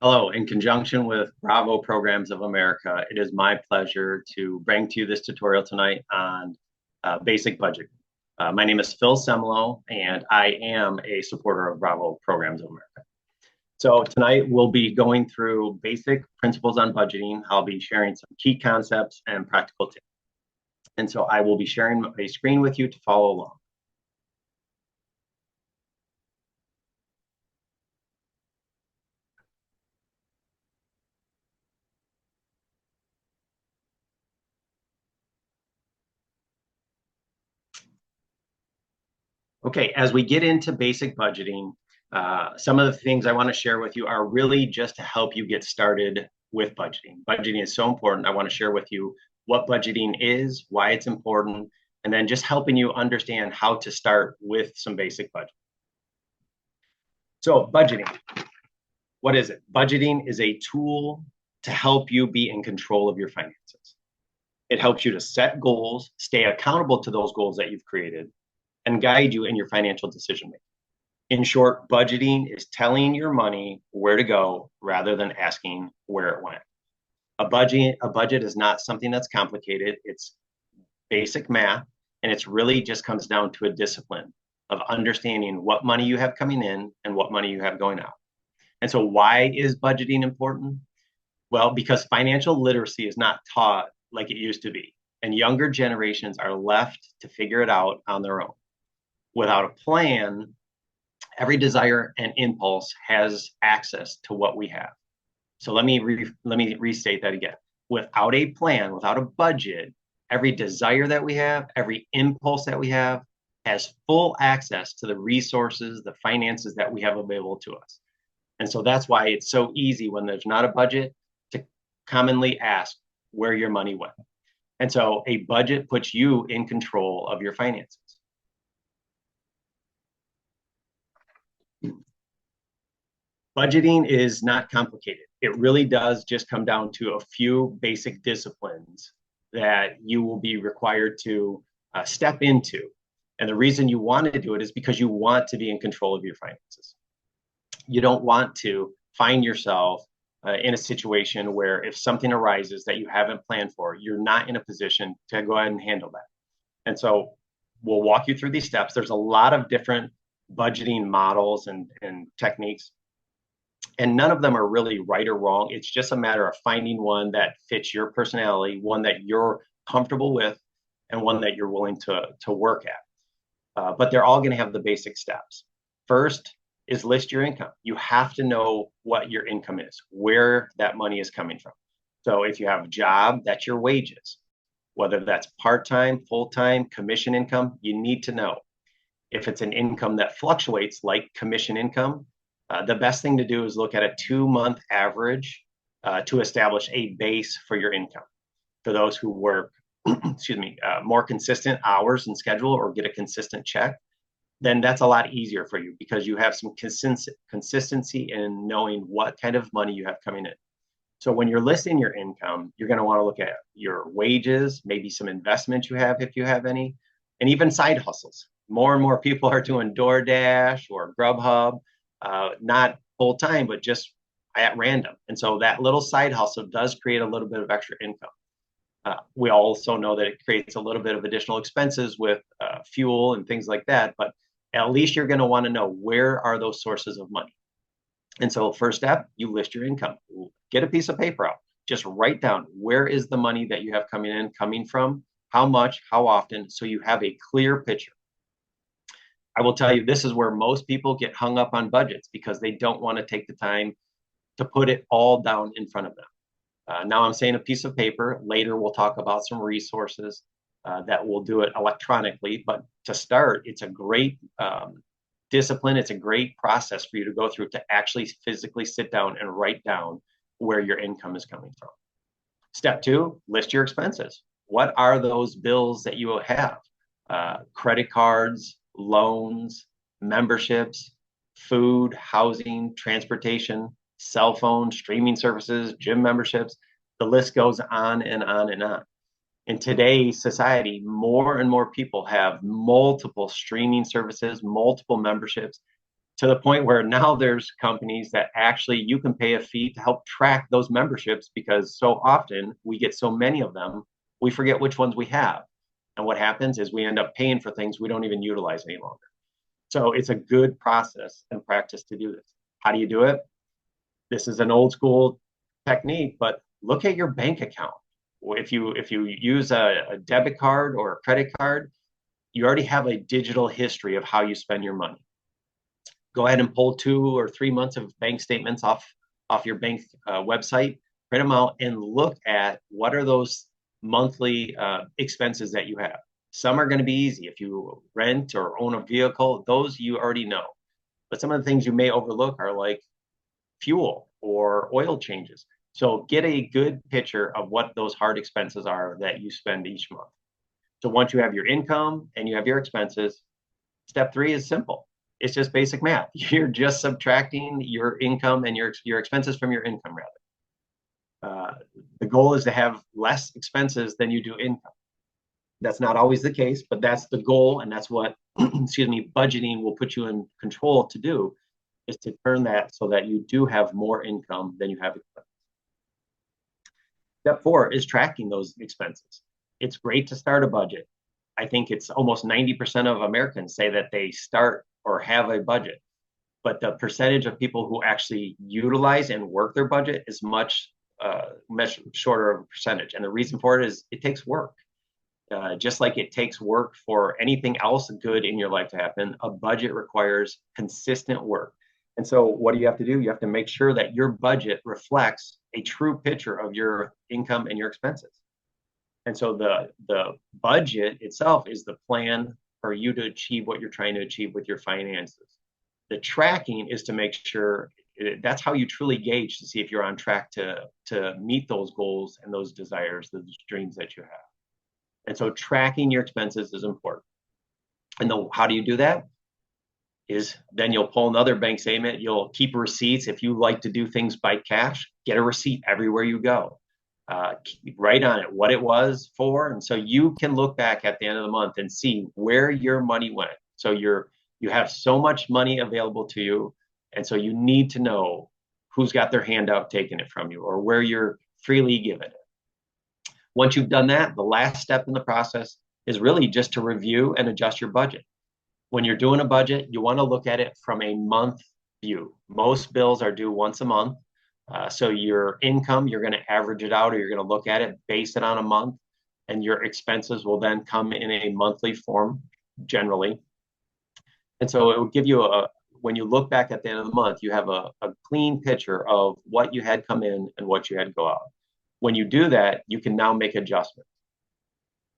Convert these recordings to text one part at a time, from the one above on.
Hello, in conjunction with Bravo Programs of America, it is my pleasure to bring to you this tutorial tonight on basic budgeting. My name is Phil Semlow, and I am a supporter of Bravo Programs of America. So tonight we'll be going through basic principles on budgeting. I'll be sharing some key concepts and practical tips. And so I will be sharing a screen with you to follow along. Okay, as we get into basic budgeting, some of the things I want to share with you are really just to help you get started with budgeting. Budgeting is so important. I want to share with you what budgeting is, why it's important, and then just helping you understand how to start with some basic budget. So, budgeting, what is it? Budgeting is a tool to help you be in control of your finances. It helps you to set goals, stay accountable to those goals that you've created, and guide you in your financial decision making. In short, budgeting is telling your money where to go rather than asking where it went. A budget is not something that's complicated. It's basic math, and it's really just comes down to a discipline of understanding what money you have coming in and what money you have going out. And so why is budgeting important? Well, because financial literacy is not taught like it used to be, and younger generations are left to figure it out on their own. Without a plan, every desire and impulse has access to what we have. So let me restate that again. Without a plan, without a budget, every desire that we have, every impulse that we have has full access to the resources, the finances that we have available to us. And so that's why it's so easy when there's not a budget to commonly ask where your money went. And so a budget puts you in control of your finances. Budgeting is not complicated. It really does just come down to a few basic disciplines that you will be required to step into. And the reason you want to do it is because you want to be in control of your finances. You don't want to find yourself in a situation where if something arises that you haven't planned for, you're not in a position to go ahead and handle that. And so we'll walk you through these steps. There's a lot of different budgeting models and techniques, and none of them are really right or wrong. It's just a matter of finding one that fits your personality, one that you're comfortable with, and one that you're willing to work at. But they're all going to have the basic steps. First is list your income. You have to know what your income is, where that money is coming from. So if you have a job, that's your wages. Whether that's part-time, full-time, commission income, you need to know. If it's an income that fluctuates like commission income, the best thing to do is look at a 2-month average to establish a base for your income. For those who work, more consistent hours and schedule or get a consistent check, then that's a lot easier for you because you have some consistency in knowing what kind of money you have coming in. So when you're listing your income, you're going to want to look at your wages, maybe some investments you have if you have any, and even side hustles. More and more people are doing DoorDash or Grubhub, not full time, but just at random. And so that little side hustle does create a little bit of extra income. We also know that it creates a little bit of additional expenses with fuel and things like that, but at least you're going to want to know where are those sources of money. And so first step, you list your income. Get a piece of paper out. Just write down where is the money that you have coming in, coming from, how much, how often, so you have a clear picture. I will tell you, this is where most people get hung up on budgets because they don't want to take the time to put it all down in front of them. Now I'm saying a piece of paper. Later, we'll talk about some resources that will do it electronically. But to start, it's a great discipline. It's a great process for you to go through to actually physically sit down and write down where your income is coming from. Step two, list your expenses. What are those bills that you have? Credit cards, loans, memberships, food, housing, transportation, cell phone, streaming services, gym memberships. The list goes on and on and on. In today's society, more and more people have multiple streaming services, multiple memberships. to the point where now there's companies that actually you can pay a fee to help track those memberships, because so often we get so many of them, we forget which ones we have. And what happens is we end up paying for things we don't even utilize any longer. So it's a good process and practice to do this. How do you do it? This is an old school technique, but look at your bank account. If you use a debit card or a credit card, you already have a digital history of how you spend your money. Go ahead and pull 2 or 3 months of bank statements off your bank website, print them out, and look at what are those monthly expenses that you have. Some are going to be easy. If you rent or own a vehicle, those you already know. But some of the things you may overlook are like fuel or oil changes. So get a good picture of what those hard expenses are that you spend each month. So once you have your income and you have your expenses, step 3 is simple. It's just basic math. You're just subtracting your income and your expenses from your income, rather. The goal is to have less expenses than you do income. That's not always the case, but that's the goal, and that's what excuse me, budgeting will put you in control to do, is to turn that so that you do have more income than you have expenses. Step 4 is tracking those expenses. It's great to start a budget. I think it's almost 90% of Americans say that they start or have a budget, but the percentage of people who actually utilize and work their budget is much shorter of a percentage. And the reason for it is it takes work. Just like it takes work for anything else good in your life to happen, a budget requires consistent work. And so what do you have to do? You have to make sure that your budget reflects a true picture of your income and your expenses. And so the budget itself is the plan for you to achieve what you're trying to achieve with your finances. The tracking is to make sure that's how you truly gauge to see if you're on track to meet those goals and those desires, those dreams that you have. And so tracking your expenses is important. And how do you do that? Is then you'll pull another bank statement. You'll keep receipts. If you like to do things by cash, get a receipt everywhere you go. Write on it what it was for. And so you can look back at the end of the month and see where your money went. So you have so much money available to you. And so you need to know who's got their hand out taking it from you, or where you're freely given it. Once you've done that, the last step in the process is really just to review and adjust your budget. When you're doing a budget, you want to look at it from a month view. Most bills are due once a month. So your income, you're going to average it out, or you're going to look at it, base it on a month, and your expenses will then come in a monthly form generally. And so it will give you when you look back at the end of the month, you have a clean picture of what you had come in and what you had go out. When you do that, you can now make adjustments.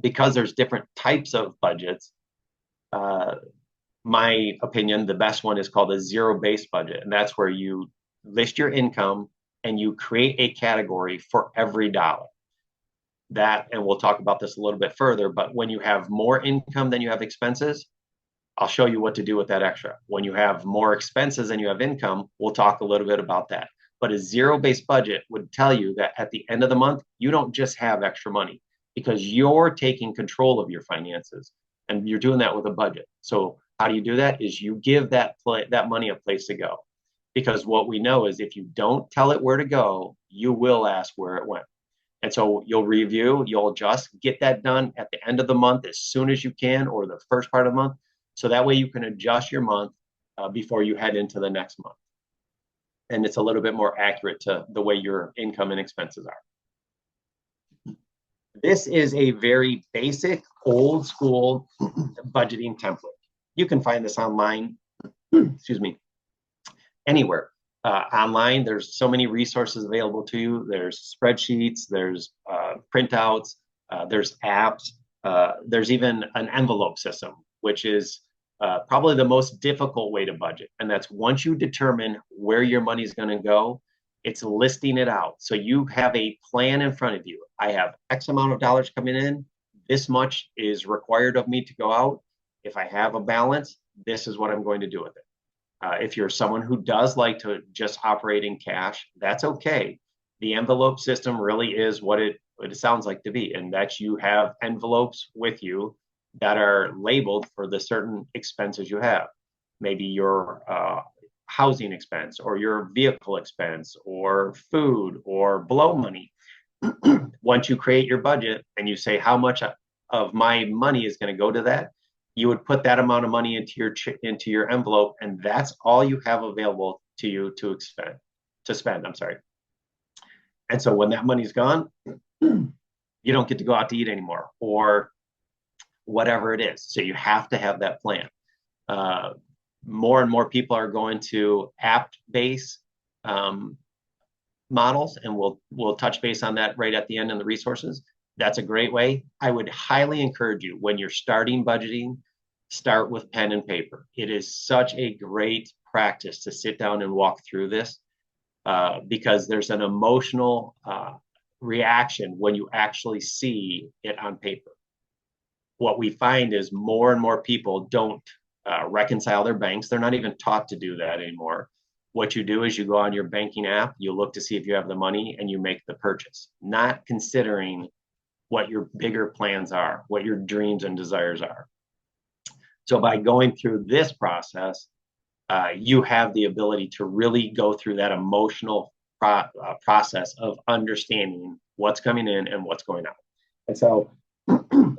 Because there's different types of budgets, my opinion, the best one is called a zero-based budget. And that's where you list your income and you create a category for every dollar. That, and we'll talk about this a little bit further, but when you have more income than you have expenses, I'll show you what to do with that extra. When you have more expenses than you have income, we'll talk a little bit about that. But a zero-based budget would tell you that at the end of the month, you don't just have extra money, because you're taking control of your finances, and you're doing that with a budget. So how do you do that? Is you give that money a place to go. Because what we know is if you don't tell it where to go, you will ask where it went. And so you'll review, you'll adjust, get that done at the end of the month as soon as you can, or the first part of the month. So that way you can adjust your month before you head into the next month. And it's a little bit more accurate to the way your income and expenses are. This is a very basic, old school budgeting template. You can find this online, excuse me, anywhere. Online, there's so many resources available to you. There's spreadsheets, there's printouts, there's apps, there's even an envelope system, which is probably the most difficult way to budget. And that's once you determine where your money is going to go, it's listing it out. So you have a plan in front of you. I have X amount of dollars coming in. This much is required of me to go out. If I have a balance, this is what I'm going to do with it. If you're someone who does like to just operate in cash, that's okay. The envelope system really is what it sounds like to be, and that you have envelopes with you that are labeled for the certain expenses you have. maybe your housing expense or your vehicle expense or food or blow money. Once you create your budget and you say how much of my money is going to go to that, you would put that amount of money into your envelope, and that's all you have available to you to spend. I'm sorry. And so when that money's gone, you don't get to go out to eat anymore or whatever it is. So you have to have that plan. Uh, More and more people are going to app-based models, and we'll touch base on that right at the end in the resources. That's a great way. I would highly encourage you, when you're starting budgeting, start with pen and paper. It is such a great practice to sit down and walk through this because there's an emotional reaction when you actually see it on paper. What we find is more and more people don't reconcile their banks. They're not even taught to do that anymore. What you do is you go on your banking app, you look to see if you have the money, and you make the purchase, not considering what your bigger plans are, what your dreams and desires are. So by going through this process, you have the ability to really go through that emotional process of understanding what's coming in and what's going out. And so,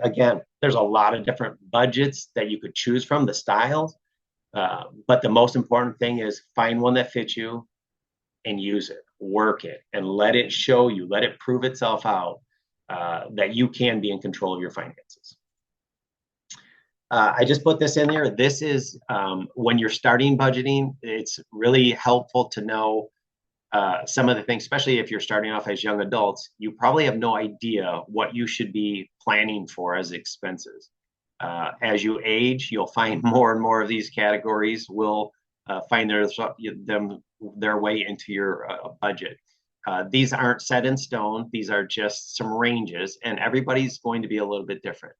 again, there's a lot of different budgets that you could choose from, the styles. But the most important thing is find one that fits you and use it, work it, and let it show you, let it prove itself out that you can be in control of your finances. I just put this in there. This is when you're starting budgeting, it's really helpful to know some of the things, especially if you're starting off as young adults. You probably have no idea what you should be planning for as expenses. As you age, you'll find more and more of these categories will find their way into your budget. These aren't set in stone. These are just some ranges, and everybody's going to be a little bit different.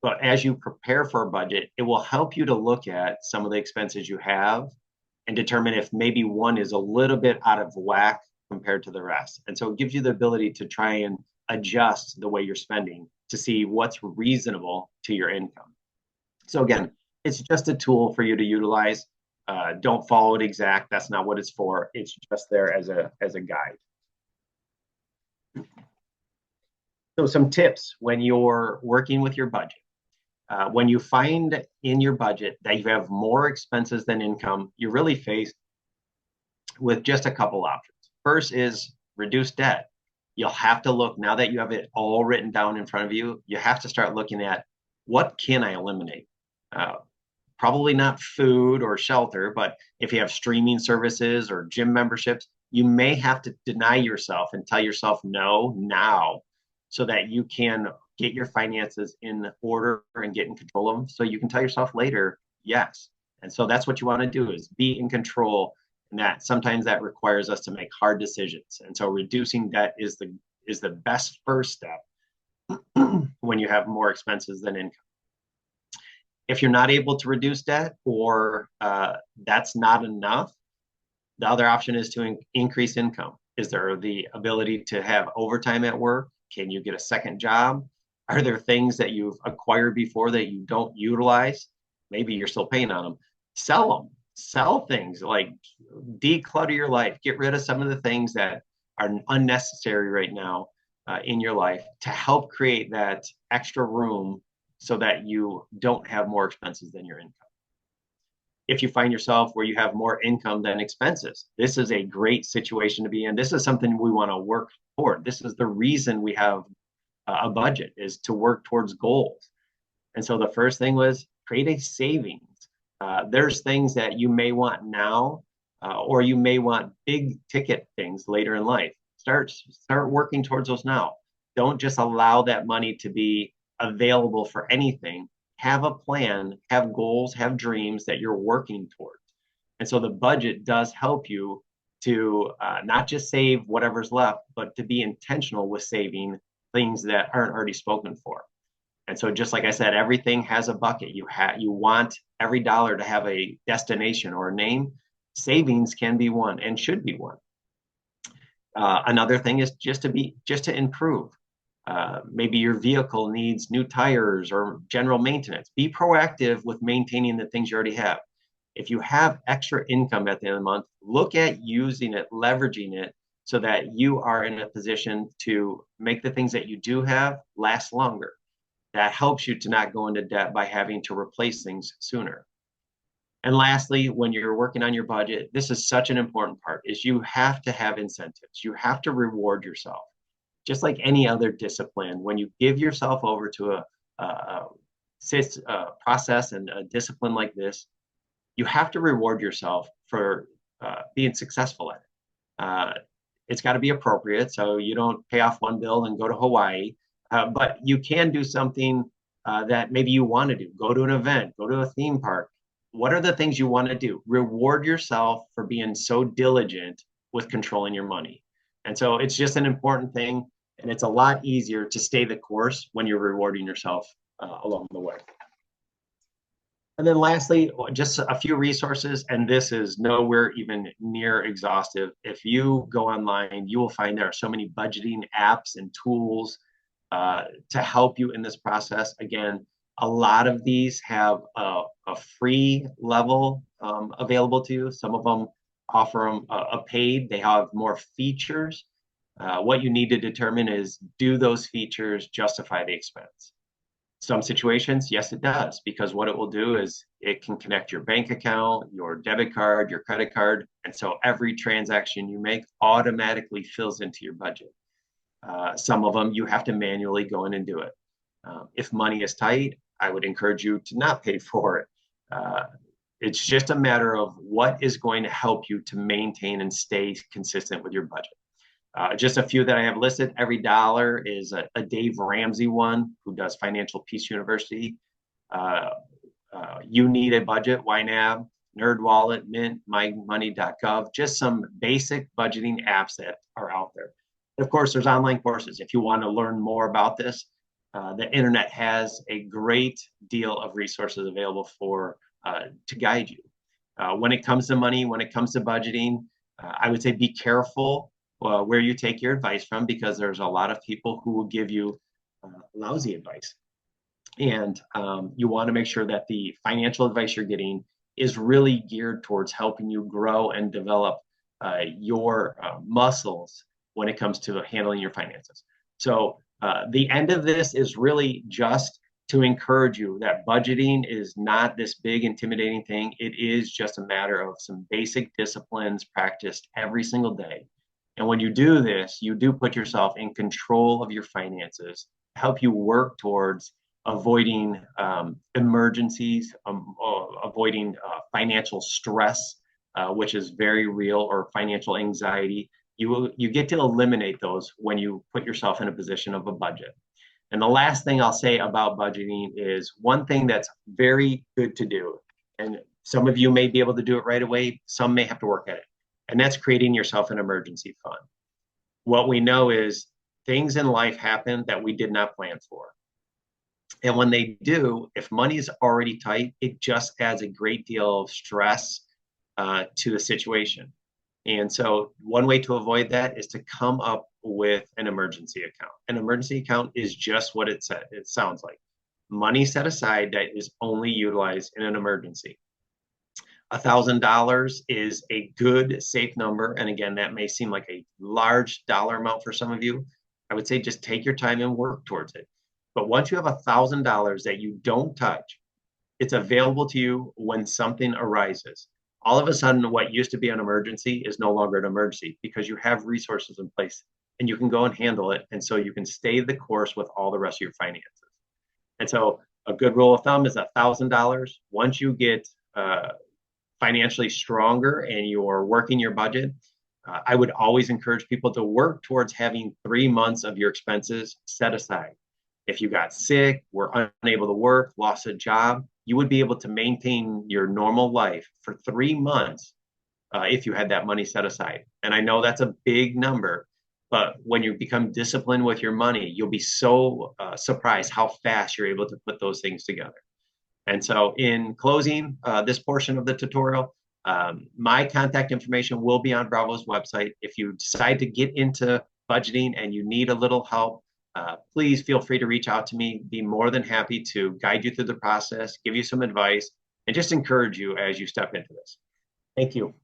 But as you prepare for a budget, it will help you to look at some of the expenses you have and determine if maybe one is a little bit out of whack compared to the rest. And so it gives you the ability to try and adjust the way you're spending to see what's reasonable to your income. So again, it's just a tool for you to utilize. Don't follow it exact. That's not what it's for. It's just there as a guide. So some tips when you're working with your budget. When you find in your budget that you have more expenses than income, you're really faced with just a couple options. First is reduce debt. You'll have to look, now that you have it all written down in front of you, you have to start looking at what can I eliminate? Probably not food or shelter, but if you have streaming services or gym memberships, you may have to deny yourself and tell yourself no now so that you can get your finances in order and get in control of them so you can tell yourself later yes. And so that's what you want to do, is be in control, and that sometimes that requires us to make hard decisions. And so reducing debt is the best first step when you have more expenses than income. If you're not able to reduce debt, or that's not enough, the other option is to increase income. Is there the ability to have overtime at work? Can you get a second job? Are there things that you've acquired before that you don't utilize? Maybe you're still paying on them. Sell them. Sell things, like declutter your life. Get rid of some of the things that are unnecessary right now in your life to help create that extra room so that you don't have more expenses than your income. If you find yourself where you have more income than expenses, this is a great situation to be in. This is something we want to work toward. This is the reason we have a budget, is to work towards goals. And so the first thing was create a savings. There's things that you may want now, or you may want big ticket things later in life. Start working towards those now. Don't just allow that money to be available for anything. Have a plan, have goals, have dreams that you're working towards. And so the budget does help you to not just save whatever's left, but to be intentional with saving things that aren't already spoken for. And so just like I said, everything has a bucket. You want every dollar to have a destination or a name. Savings can be one and should be one. Another thing is just to improve. Maybe your vehicle needs new tires or general maintenance. Be proactive with maintaining the things you already have. If you have extra income at the end of the month, look at using it, leveraging it so that you are in a position to make the things that you do have last longer. That helps you to not go into debt by having to replace things sooner. And lastly, when you're working on your budget, this is such an important part, is you have to have incentives. You have to reward yourself. Just like any other discipline, when you give yourself over to a process and a discipline like this, you have to reward yourself for being successful at it. Uh, it's got to be appropriate, so you don't pay off one bill and go to Hawaii, but you can do something that maybe you want to do. Go to an event, go to a theme park. What are the things you want to do? Reward yourself for being so diligent with controlling your money. And so it's just an important thing, and it's a lot easier to stay the course when you're rewarding yourself along the way. And then lastly, just a few resources, and this is nowhere even near exhaustive. If you go online, you will find there are so many budgeting apps and tools to help you in this process. Again, a lot of these have a free level available to you. Some of them offer them a paid. They have more features. What you need to determine is, do those features justify the expense? Some situations, yes, it does, because what it will do is it can connect your bank account, your debit card, your credit card. And so every transaction you make automatically fills into your budget. Some of them you have to manually go in and do it. If money is tight, I would encourage you to not pay for it. It's just a matter of what is going to help you to maintain and stay consistent with your budget. Just a few that I have listed. Every dollar is a Dave Ramsey one, who does Financial Peace University. You Need a Budget, YNAB, NerdWallet, Mint, MyMoney.gov. Just some basic budgeting apps that are out there. And of course, there's online courses. If you want to learn more about this, the internet has a great deal of resources available to guide you. When it comes to money, when it comes to budgeting, I would say be careful where you take your advice from, because there's a lot of people who will give you lousy advice. And you want to make sure that the financial advice you're getting is really geared towards helping you grow and develop your muscles when it comes to handling your finances. So the end of this is really just to encourage you that budgeting is not this big, intimidating thing. It is just a matter of some basic disciplines practiced every single day. And when you do this, you do put yourself in control of your finances, help you work towards avoiding emergencies, avoiding financial stress, which is very real, or financial anxiety. You get to eliminate those when you put yourself in a position of a budget. And the last thing I'll say about budgeting is one thing that's very good to do, and some of you may be able to do it right away, some may have to work at it, and that's creating yourself an emergency fund. What we know is things in life happen that we did not plan for. And when they do, if money is already tight, it just adds a great deal of stress to the situation. And so one way to avoid that is to come up with an emergency account. An emergency account is just what it sounds like. Money set aside that is only utilized in an emergency. $1,000 is a good, safe number. And again, that may seem like a large dollar amount for some of you. I would say just take your time and work towards it. But once you have $1,000 that you don't touch, it's available to you when something arises. All of a sudden, what used to be an emergency is no longer an emergency, because you have resources in place and you can go and handle it. And so you can stay the course with all the rest of your finances. And so a good rule of thumb is $1,000. Once you get financially stronger and you're working your budget, I would always encourage people to work towards having 3 months of your expenses set aside. If you got sick, were unable to work, lost a job, you would be able to maintain your normal life for 3 months if you had that money set aside. And I know that's a big number, but when you become disciplined with your money, you'll be so surprised how fast you're able to put those things together. And so in closing this portion of the tutorial, my contact information will be on Bravo's website. If you decide to get into budgeting and you need a little help, please feel free to reach out to me. Be more than happy to guide you through the process, give you some advice, and just encourage you as you step into this. Thank you.